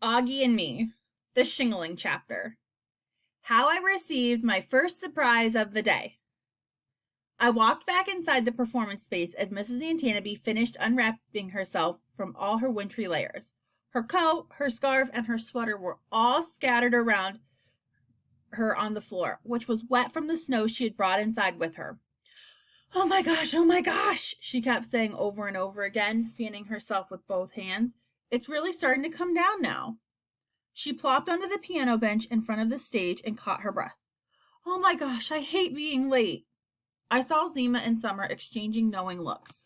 Auggie and Me, the shingling chapter. How I received my first surprise of the day. I walked back inside the performance space as Mrs. Antanaby finished unwrapping herself from all her wintry layers. Her coat, her scarf, and her sweater were all scattered around her on the floor, which was wet from the snow she had brought inside with her. Oh my gosh, she kept saying over and over again, fanning herself with both hands. It's really starting to come down now. She plopped onto the piano bench in front of the stage and caught her breath. Oh my gosh, I hate being late. I saw Zima and Summer exchanging knowing looks.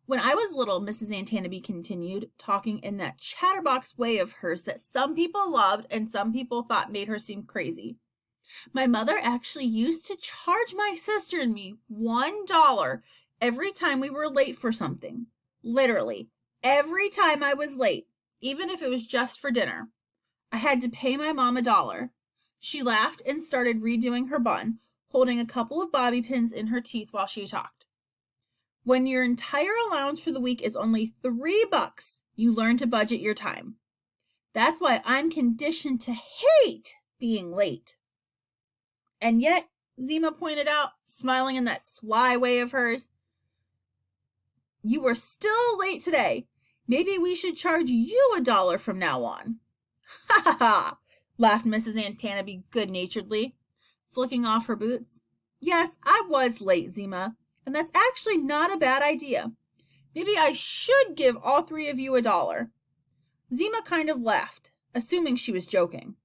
When I was little, Mrs. Antanaby continued, talking in that chatterbox way of hers that some people loved and some people thought made her seem crazy. My mother actually used to charge my sister and me $1 every time we were late for something. Literally, every time I was late, even if it was just for dinner. I had to pay my mom $1. She laughed and started redoing her bun, holding a couple of bobby pins in her teeth while she talked. When your entire allowance for the week is only $3, you learn to budget your time. That's why I'm conditioned to hate being late. And yet, Zima pointed out, smiling in that sly way of hers, you were still late today. Maybe we should charge you $1 from now on. Ha ha ha, laughed Mrs. Antanaby good-naturedly, flicking off her boots. Yes, I was late, Zima, and that's actually not a bad idea. Maybe I should give all three of you $1. Zima kind of laughed, assuming she was joking.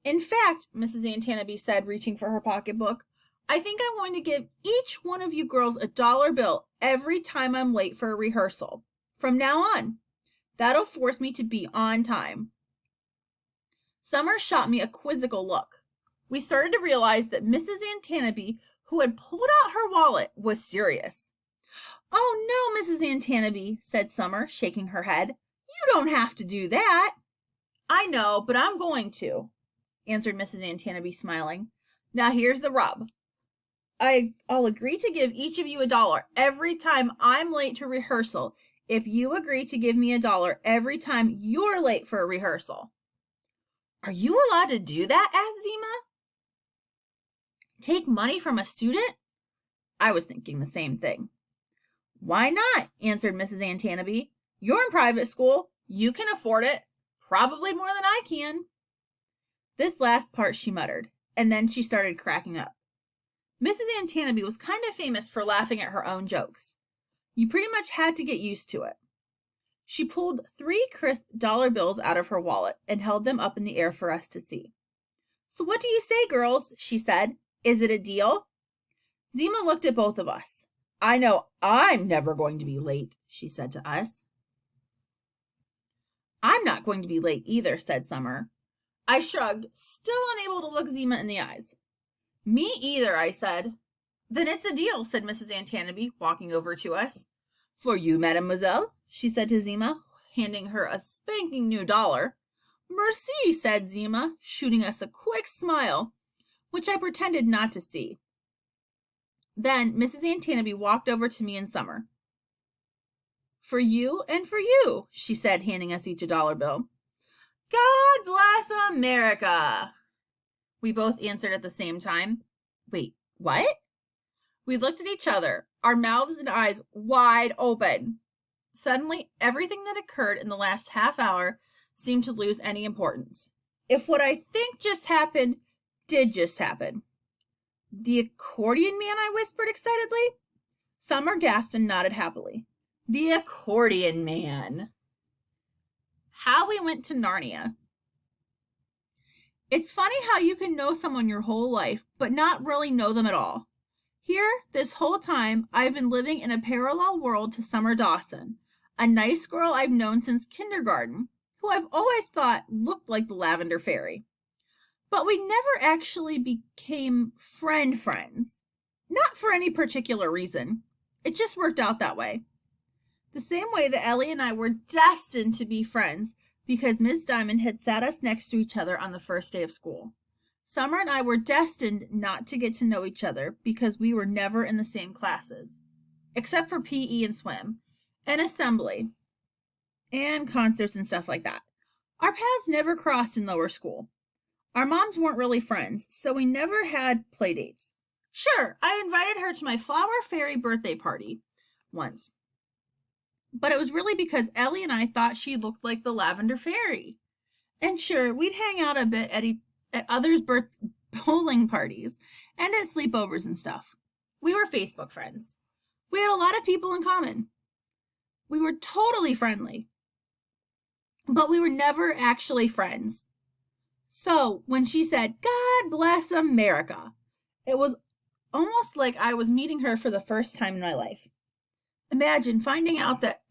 In fact, Mrs. Antanaby said, reaching for her pocketbook, I think I'm going to give each one of you girls $1 bill every time I'm late for a rehearsal. From now on. That'll force me to be on time. Summer shot me a quizzical look. We started to realize that Mrs. Antanaby, who had pulled out her wallet, was serious. Oh no, Mrs. Antanaby, said Summer, shaking her head. You don't have to do that. I know, but I'm going to, answered Mrs. Antanaby, smiling. Now here's the rub. I'll agree to give each of you $1 every time I'm late to rehearsal if you agree to give me $1 every time you're late for a rehearsal. Are you allowed to do that? Asked Zima. Take money from a student? I was thinking the same thing. Why not? Answered Mrs. Antanaby. You're in private school. You can afford it. Probably more than I can. This last part she muttered, and then she started cracking up. Mrs. Antanaby was kind of famous for laughing at her own jokes. You pretty much had to get used to it. She pulled 3 crisp dollar bills out of her wallet and held them up in the air for us to see. So what do you say, girls? She said. Is it a deal? Zima looked at both of us. I know I'm never going to be late, she said to us. I'm not going to be late either, said Summer. I shrugged, still unable to look Zima in the eyes. Me either, I said. Then it's a deal, said Mrs. Antanaby, walking over to us. For you, mademoiselle, she said to Zima, handing her a spanking new $1. Merci, said Zima, shooting us a quick smile, which I pretended not to see. Then Mrs. Antanaby walked over to me and Summer. For you and for you, she said, handing us each $1 bill. God bless America, we both answered at the same time. Wait, what? We looked at each other, our mouths and eyes wide open. Suddenly, everything that occurred in the last half hour seemed to lose any importance. If what I think just happened did just happen. The accordion man, I whispered excitedly. Summer gasped and nodded happily. The accordion man. How we went to Narnia. It's funny how you can know someone your whole life, but not really know them at all. Here, this whole time, I've been living in a parallel world to Summer Dawson, a nice girl I've known since kindergarten, who I've always thought looked like the Lavender Fairy. But we never actually became friends. Not for any particular reason. It just worked out that way. The same way that Ellie and I were destined to be friends because Miss Diamond had sat us next to each other on the first day of school. Summer and I were destined not to get to know each other because we were never in the same classes, except for PE and swim, and assembly. and concerts and stuff like that. Our paths never crossed in lower school. Our moms weren't really friends, so we never had play dates. Sure, I invited her to my flower fairy birthday party once, but it was really because Ellie and I thought she looked like the lavender fairy. And sure, we'd hang out a bit at others' bowling parties and at sleepovers and stuff. We were Facebook friends. We had a lot of people in common. We were totally friendly, but we were never actually friends. So when she said, "God bless America," it was almost like I was meeting her for the first time in my life. Imagine finding out that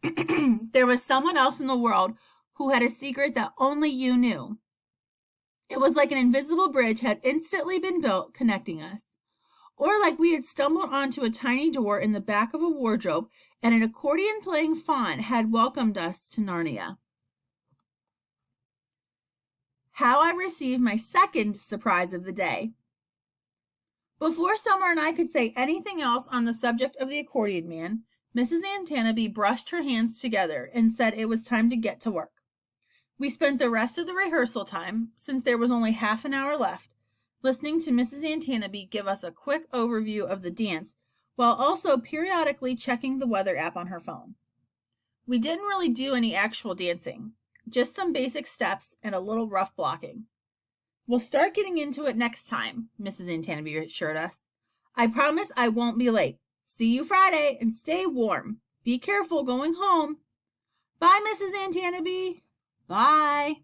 there was someone else in the world who had a secret that only you knew. It was like an invisible bridge had instantly been built connecting us. Or like we had stumbled onto a tiny door in the back of a wardrobe and an accordion playing faun had welcomed us to Narnia. How I received my second surprise of the day. Before Summer and I could say anything else on the subject of the accordion man, Mrs. Antanaby brushed her hands together and said it was time to get to work. We spent the rest of the rehearsal time, since there was only half an hour left, listening to Mrs. Antanaby give us a quick overview of the dance, while also periodically checking the weather app on her phone. We didn't really do any actual dancing, just some basic steps and a little rough blocking. "We'll start getting into it next time," Mrs. Antanaby assured us. "I promise I won't be late. See you Friday and stay warm. Be careful going home." "Bye, Mrs. Antanaby." "Bye."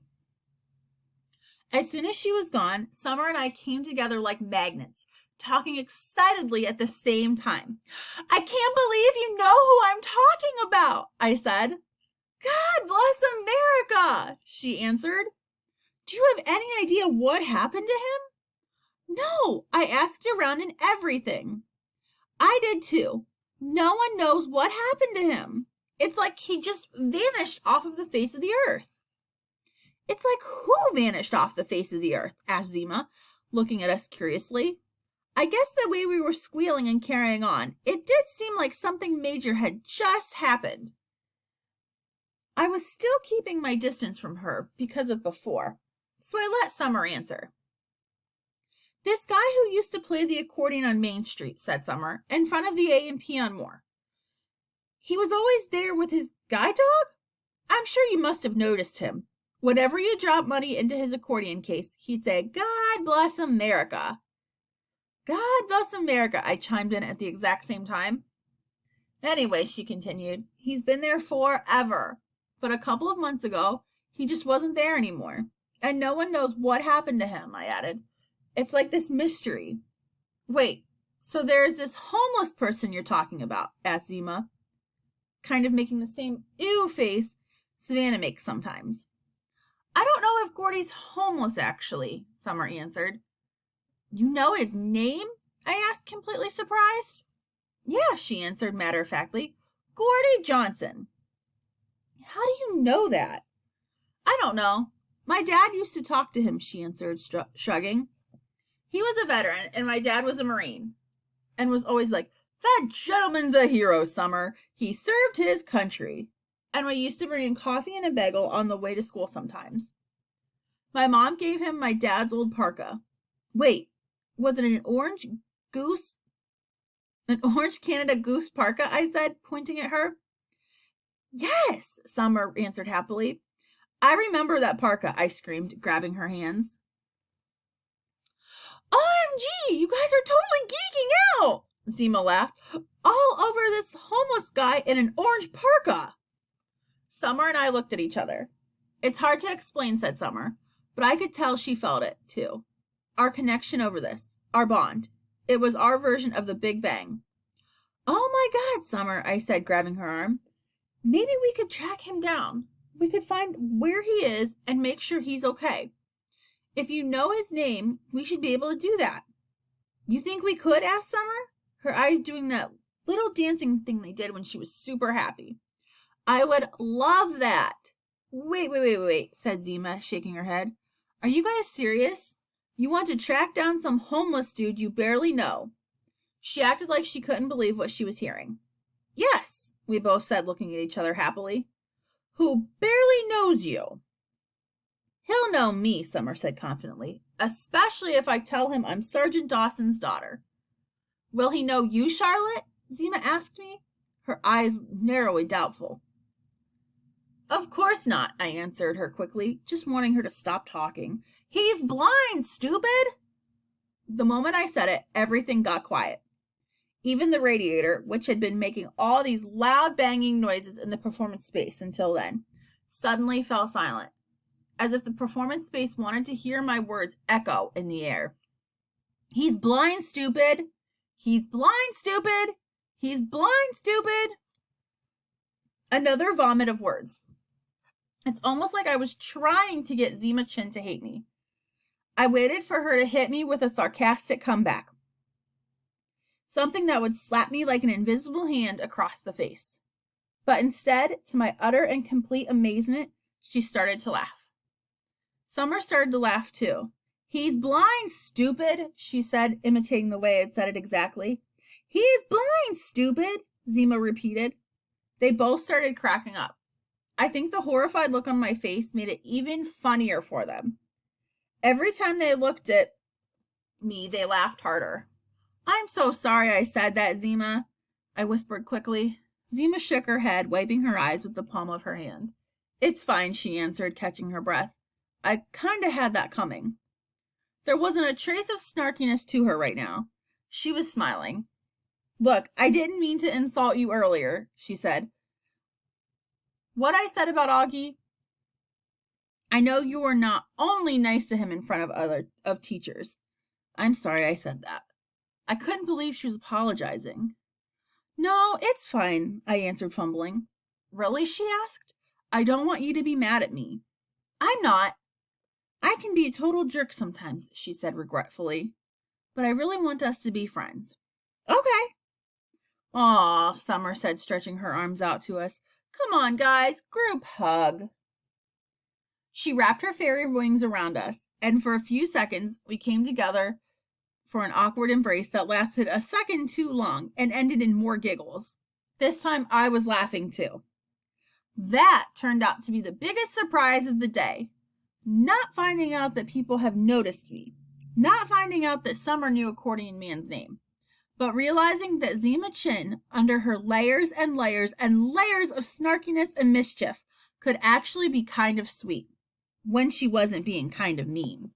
As soon as she was gone, Summer and I came together like magnets, talking excitedly at the same time. "I can't believe you know who I'm talking about," I said. "God bless America," she answered. "Do you have any idea what happened to him?" "No, I asked around and everything." "I did too. No one knows what happened to him. It's like he just vanished off of the face of the earth." "It's like who vanished off the face of the earth?" asked Zima, looking at us curiously. I guess the way we were squealing and carrying on, it did seem like something major had just happened. I was still keeping my distance from her because of before, so I let Summer answer. "This guy who used to play the accordion on Main Street," said Summer, "in front of the A&P on Moore. He was always there with his guide dog? I'm sure you must have noticed him. Whenever you drop money into his accordion case, he'd say, 'God bless America.'" "God bless America," I chimed in at the exact same time. "Anyway," she continued, "he's been there forever. But a couple of months ago, he just wasn't there anymore. And no one knows what happened to him," I added. "It's like this mystery." "Wait, so there's this homeless person you're talking about?" asked Zima, kind of making the same ew face Savannah makes sometimes. "I don't know if Gordy's homeless, actually," Summer answered. "You know his name?" I asked, completely surprised. "Yeah," she answered matter-of-factly. "Gordy Johnson." "How do you know that?" "I don't know. My dad used to talk to him," she answered, shrugging. "He was a veteran, and my dad was a Marine, and was always like, 'That gentleman's a hero, Summer. He served his country.' And we used to bring in coffee and a bagel on the way to school sometimes. My mom gave him my dad's old parka. Wait, was it an orange goose? An orange Canada goose parka?" I said, pointing at her. "Yes," Summer answered happily. "I remember that parka," I screamed, grabbing her hands. "OMG, you guys are totally geeking out," Zima laughed. "All over this homeless guy in an orange parka." Summer and I looked at each other. "It's hard to explain," said Summer, but I could tell she felt it, too. Our connection over this, our bond. It was our version of the Big Bang. "Oh my God, Summer," I said, grabbing her arm. "Maybe we could track him down. We could find where he is and make sure he's okay. If you know his name, we should be able to do that." "You think we could?" asked Summer, her eyes doing that little dancing thing they did when she was super happy. "I would love that." Wait, said Zima, shaking her head. "Are you guys serious? You want to track down some homeless dude you barely know?" She acted like she couldn't believe what she was hearing. "Yes," we both said, looking at each other happily. who barely knows you. He'll know me, Summer said confidently, especially if I tell him I'm Sergeant Dawson's daughter. Will he know you, Charlotte? Zima asked me, her eyes narrowly doubtful. Of course not, I answered her quickly, just wanting her to stop talking. He's blind, stupid! The moment I said it, everything got quiet. Even the radiator, which had been making all these loud banging noises in the performance space until then, suddenly fell silent, as if the performance space wanted to hear my words echo in the air. He's blind, stupid! He's blind, stupid! He's blind, stupid! Another vomit of words. It's almost like I was trying to get Zima Chin to hate me. I waited for her to hit me with a sarcastic comeback. Something that would slap me like an invisible hand across the face. But instead, to my utter and complete amazement, she started to laugh. Summer started to laugh too. He's blind, stupid, she said, imitating the way I'd said it exactly. He's blind, stupid, Zima repeated. They both started cracking up. I think the horrified look on my face made it even funnier for them. Every time they looked at me, they laughed harder. I'm so sorry I said that, Zima, I whispered quickly. Zima shook her head, wiping her eyes with the palm of her hand. It's fine, she answered, catching her breath. I kinda had that coming. There wasn't a trace of snarkiness to her right now. She was smiling. Look, I didn't mean to insult you earlier, she said. What I said about Auggie, I know you were not only nice to him in front of teachers. I'm sorry I said that. I couldn't believe she was apologizing. No, it's fine, I answered, fumbling. Really, she asked. I don't want you to be mad at me. I'm not. I can be a total jerk sometimes, she said regretfully. But I really want us to be friends. Okay. Aw, Summer said, stretching her arms out to us. Come on, guys, group hug. She wrapped her fairy wings around us, and for a few seconds, we came together for an awkward embrace that lasted a second too long and ended in more giggles. This time, I was laughing too. That turned out to be the biggest surprise of the day. Not finding out that people have noticed me. Not finding out that Summer knew Accordion Man's name. But realizing that Zima Chin, under her layers and layers and layers of snarkiness and mischief, could actually be kind of sweet when she wasn't being kind of mean.